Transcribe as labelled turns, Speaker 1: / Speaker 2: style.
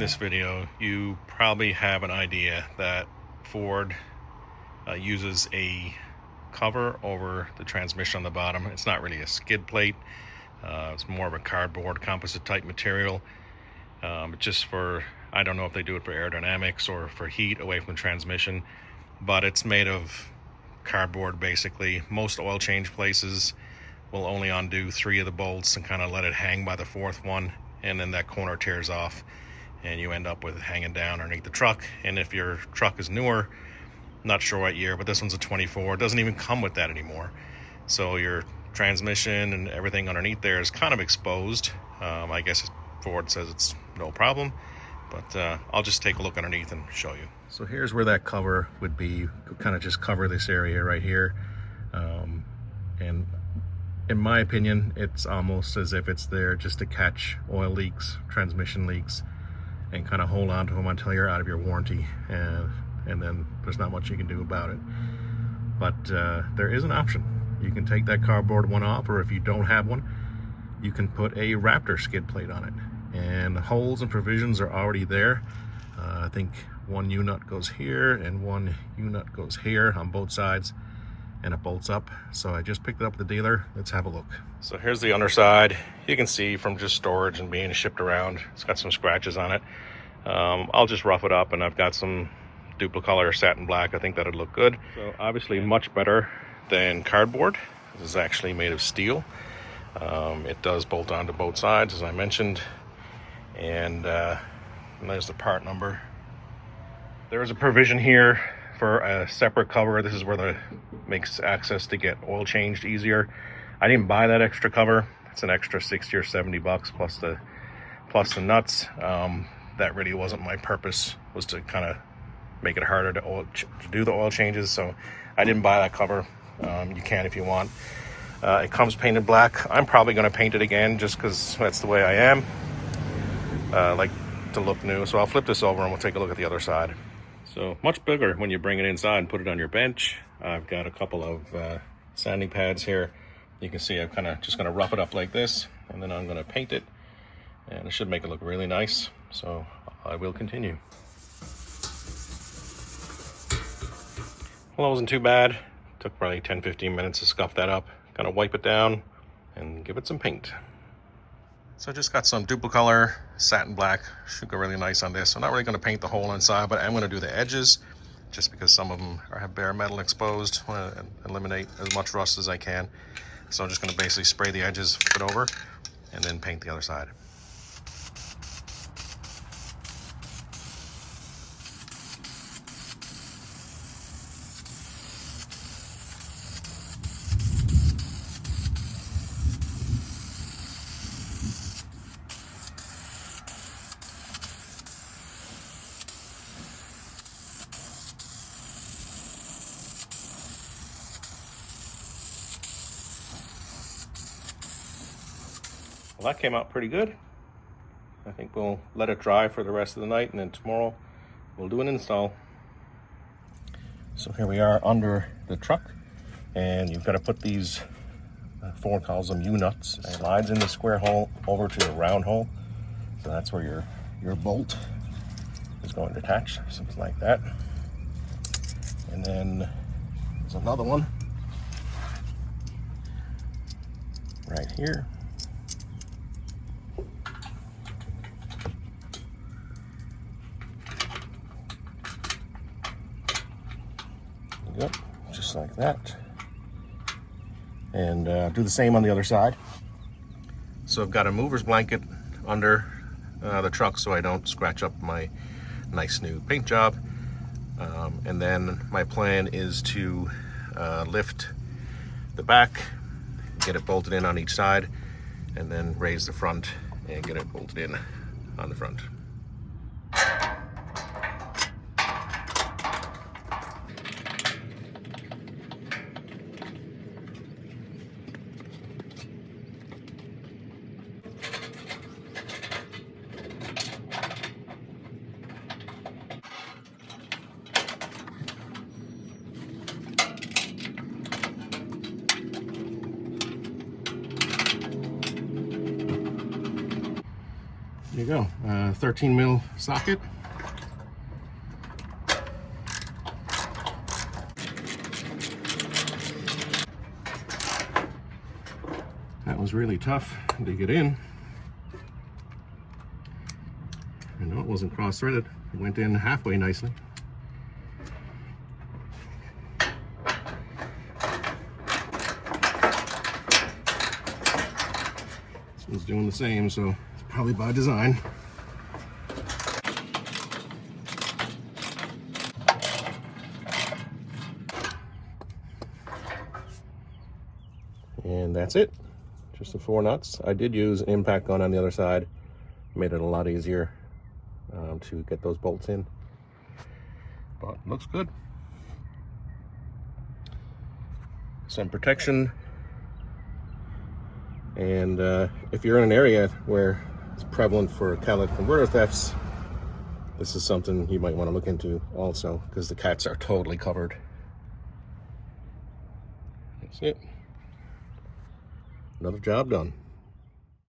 Speaker 1: this video, you probably have an idea that Ford uses a cover over the transmission on the bottom. It's not really a skid plate. It's more of a cardboard composite type material. Just for, I don't know if they do it for aerodynamics or for heat away from the transmission, but it's made of cardboard basically. Most oil change places will only undo 3 of the bolts and kind of let it hang by the 4th one, and then that corner tears off and you end up with it hanging down underneath the truck. And if your truck is newer, not sure what year, but this one's a 24, it doesn't even come with that anymore. So your transmission and everything underneath there is kind of exposed. I guess Ford says it's no problem, but I'll just take a look underneath and show you. So here's where that cover would be. You could kind of just cover this area right here, and in my opinion, it's almost as if it's there just to catch oil leaks, transmission leaks, and kind of hold on to them until you're out of your warranty, and then there's not much you can do about it. But there is an option. You can take that cardboard one off, or if you don't have one, you can put a Raptor skid plate on it. And the holes and provisions are already there. I think one U-nut goes here and one U-nut goes here on both sides, and it bolts up. So I just picked it up at the dealer. Let's have a look. So here's the underside. You can see from just storage and being shipped around, it's got some scratches on it. I'll just rough it up, and I've got some duplicolor satin black. I think that'd look good. So obviously much better than cardboard. This is actually made of steel. It does bolt onto both sides, as I mentioned, and there's the part number. There is a provision here for a separate cover. This is where the makes access to get oil changed easier. I didn't buy that extra cover. It's an extra 60 or 70 bucks plus the nuts. That really wasn't my purpose, was to kind of make it harder to do the oil changes. So I didn't buy that cover. You can if you want. It comes painted black. I'm probably going to paint it again just because that's the way I am. Like to look new. So I'll flip this over and we'll take a look at the other side. So much bigger when you bring it inside and put it on your bench. I've got a couple of sanding pads here. You can see I'm kind of just going to rough it up like this, and then I'm going to paint it, and it should make it look really nice. So I will continue. Well, it wasn't too bad. Took probably 10-15 minutes to scuff that up. Kind of wipe it down and give it some paint. So I just got some duplicolor satin black. Should go really nice on this. I'm not really going to paint the whole inside, but I'm going to do the edges just because some of them have bare metal exposed. I want to eliminate as much rust as I can. So I'm just going to basically spray the edges, flip it over, and then paint the other side. Well, that came out pretty good. I think we'll let it dry for the rest of the night, and then tomorrow we'll do an install. So here we are under the truck, and you've got to put these, Ford calls them U-nuts. It slides in the square hole over to the round hole. So that's where your bolt is going to attach, something like that. And then there's another one right here. Yep, just like that. And do the same on the other side. So I've got a mover's blanket under the truck so I don't scratch up my nice new paint job. And then my plan is to lift the back, get it bolted in on each side, and then raise the front and get it bolted in on the front. There you go, 13 mil socket. That was really tough to get in. I know it wasn't cross-threaded. It went in halfway nicely. This one's doing the same, so it's probably by design. And that's it. Just the 4 nuts. I did use an impact gun on the other side. Made it a lot easier to get those bolts in. But looks good. Some protection. And if you're in an area where it's prevalent for catalytic converter thefts, this is something you might want to look into also, because the cats are totally covered. That's it. Another job done.